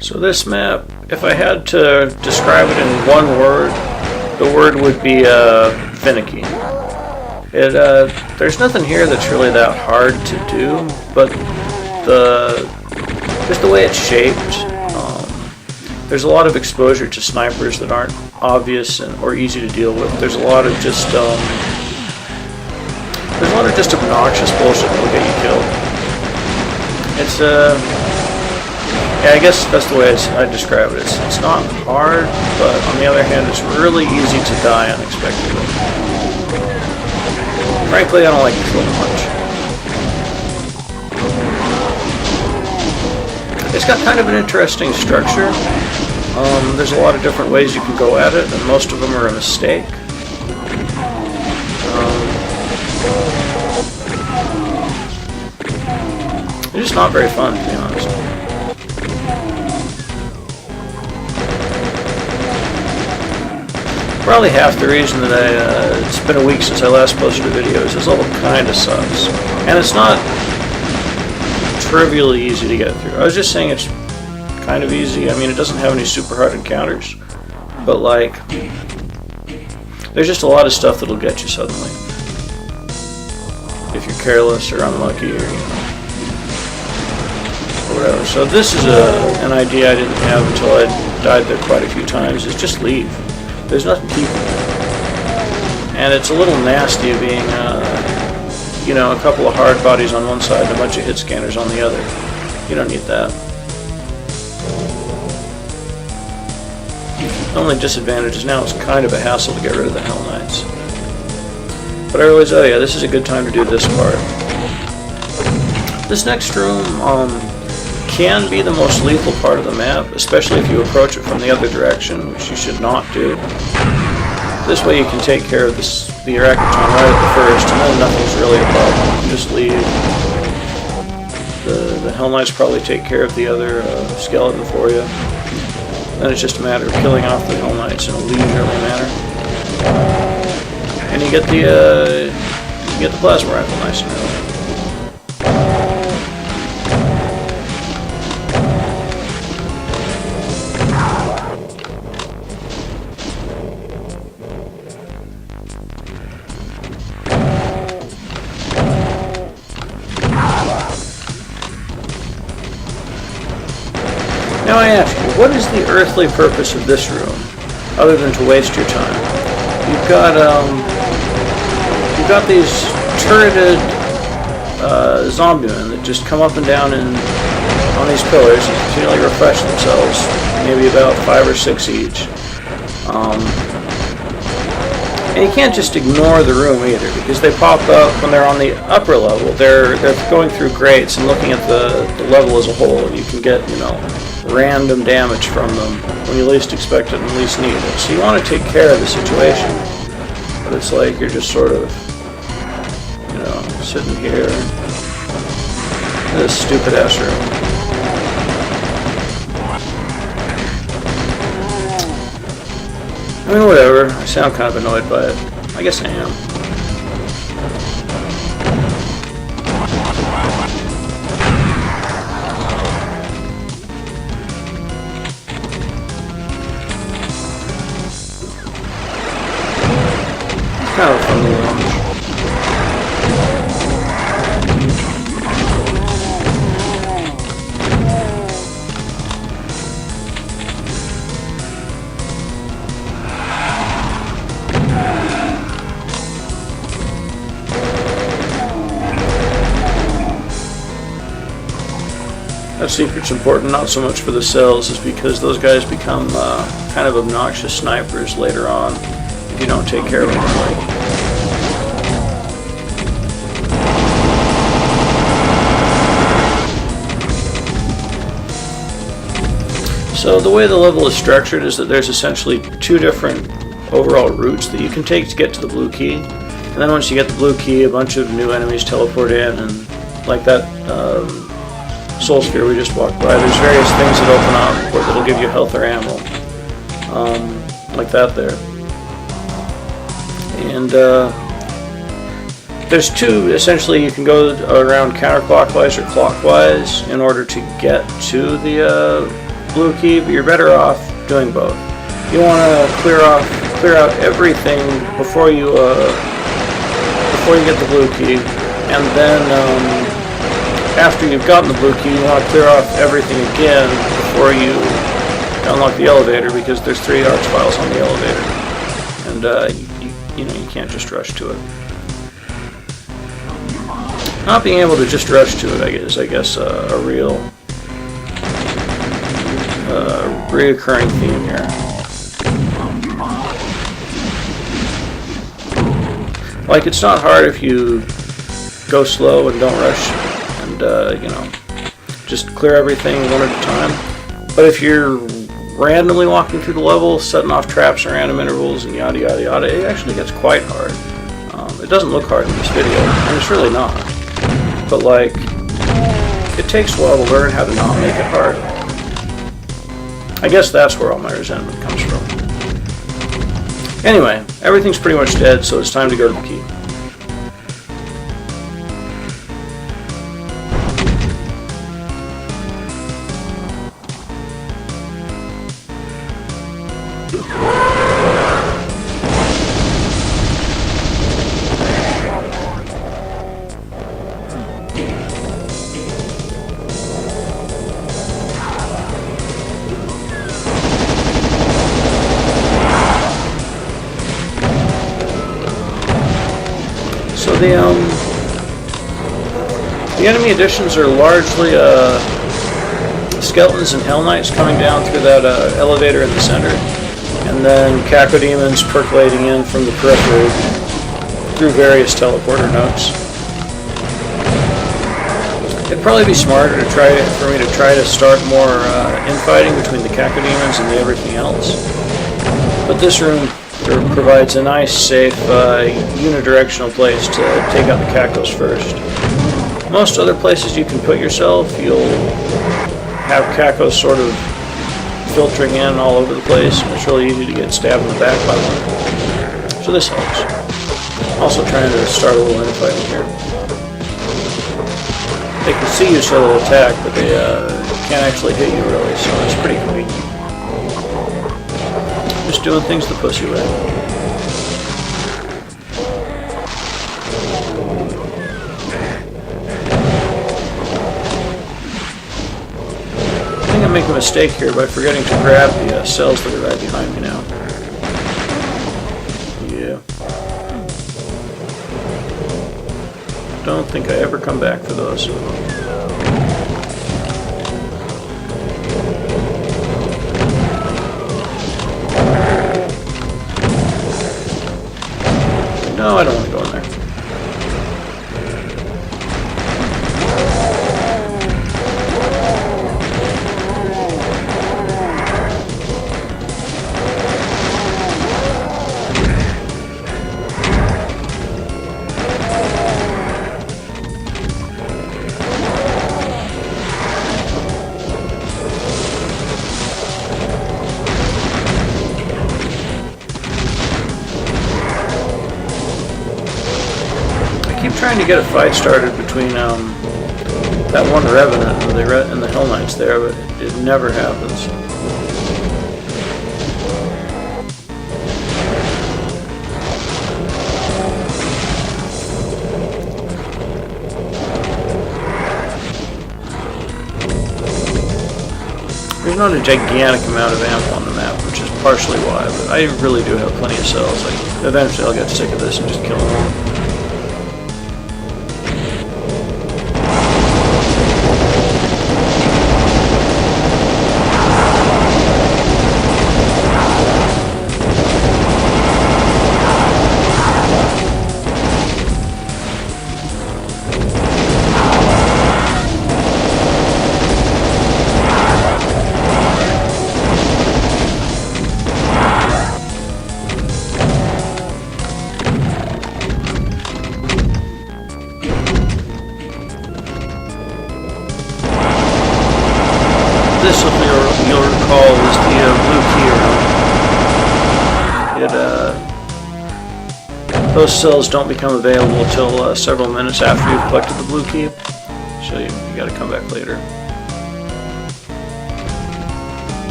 So this map, if I had to describe it in one word, the word would be finicky. There's nothing here that's really that hard to do, but just the way it's shaped, there's a lot of exposure to snipers that aren't obvious or easy to deal with. There's a lot of just obnoxious bullshit that will get you killed. It's yeah, I guess that's the way I describe it. It's not hard, but on the other hand, it's really easy to die unexpectedly. Frankly, I don't like it so much. It's got kind of an interesting structure. There's a lot of different ways you can go at it, and most of them are a mistake. It's just not very fun, to be honest. Probably half the reason that it's been a week since I last posted a video is this level kind of sucks. And it's not trivially easy to get through. I was just saying it's kind of easy. I mean, it doesn't have any super hard encounters, but like, there's just a lot of stuff that'll get you suddenly. If you're careless or unlucky or, whatever. So this is an idea I didn't have until I died there quite a few times, is just leave. There's nothing keeping you. And it's a little nasty being, a couple of hard bodies on one side and a bunch of hit scanners on the other. You don't need that. The only disadvantage is now it's kind of a hassle to get rid of the Hell Knights. But I realize, oh yeah, this is a good time to do this part. This next room can be the most lethal part of the map, especially if you approach it from the other direction, which you should not do. This way you can take care of the Arachnoton right at the first, and then nothing's really a problem. You just leave. The Hell Knights probably take care of the other skeleton for you. Then it's just a matter of killing off the Hell Knights in a leisurely manner. And you get the plasma rifle nice and early. Now I ask you, what is the earthly purpose of this room, other than to waste your time? You've got these turreted zombie men that just come up and down on these pillars and continually refresh themselves, maybe about 5 or 6 each. And you can't just ignore the room either, because they pop up when they're on the upper level. They're going through grates and looking at the level as a whole, and you can get, random damage from them when you least expect it and least need it. So you want to take care of the situation. But it's like you're just sort of, sitting here in this stupid ass room. I mean, whatever. I sound kind of annoyed by it. I guess I am. Kind of fun to watch. That secret's important, not so much for the cells, is because those guys become kind of obnoxious snipers later on if you don't take care of them right. So the way the level is structured is that there's essentially 2 different overall routes that you can take to get to the blue key. And then once you get the blue key, a bunch of new enemies teleport in, and like that soul sphere we just walked by, there's various things that open up that'll give you health or ammo. Like that there. And there's 2, essentially you can go around counterclockwise or clockwise in order to get to the blue key, but you're better off doing both. You want to clear out everything before you get the blue key, and then after you've gotten the blue key, you want to clear off everything again before you unlock the elevator, because there's 3 arts files on the elevator, and you can't just rush to it. Not being able to just rush to it, I guess, a real reoccurring theme here. Like, it's not hard if you go slow and don't rush, and just clear everything one at a time. But if you're randomly walking through the level, setting off traps at random intervals, and yada yada yada, it actually gets quite hard. It doesn't look hard in this video, and it's really not. But like, it takes a while to learn how to not make it hard. I guess that's where all my resentment comes from. Anyway, everything's pretty much dead, so it's time to go to the key. So the enemy additions are largely skeletons and hell knights coming down through that elevator in the center, and then cacodemons percolating in from the periphery through various teleporter nooks. It'd probably be smarter for me to try to start more infighting between the cacodemons and the everything else. But this room provides a nice, safe, unidirectional place to take out the cacos first. Most other places you can put yourself, you'll have cacos sort of filtering in all over the place, and it's really easy to get stabbed in the back by one. So this helps. Also trying to start a little infighting here. They can see you, so they'll attack, but they can't actually hit you really, so it's pretty convenient. Just doing things the pussy way. I think I'm making a mistake here by forgetting to grab the cells that are right behind me now. Yeah. Don't think I ever come back for those. No, I don't want to go in there. Trying to get a fight started between that one Revenant and the Hell Knights there, but it never happens. There's not a gigantic amount of amp on the map, which is partially why, but I really do have plenty of cells. Like, eventually I'll get sick of this and just kill them all. This, if you'll recall, is the blue key. Those cells don't become available until several minutes after you've collected the blue key. So you got to come back later.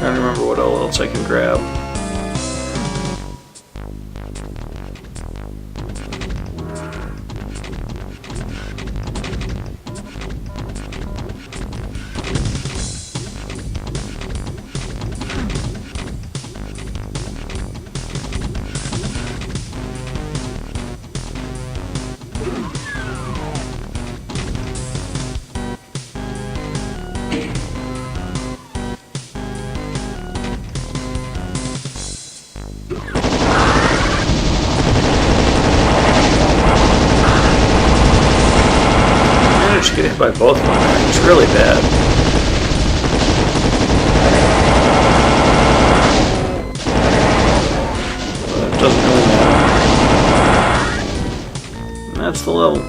Trying to remember what else I can grab. Get hit by both of them. It's really bad. But it doesn't really matter. And that's the level.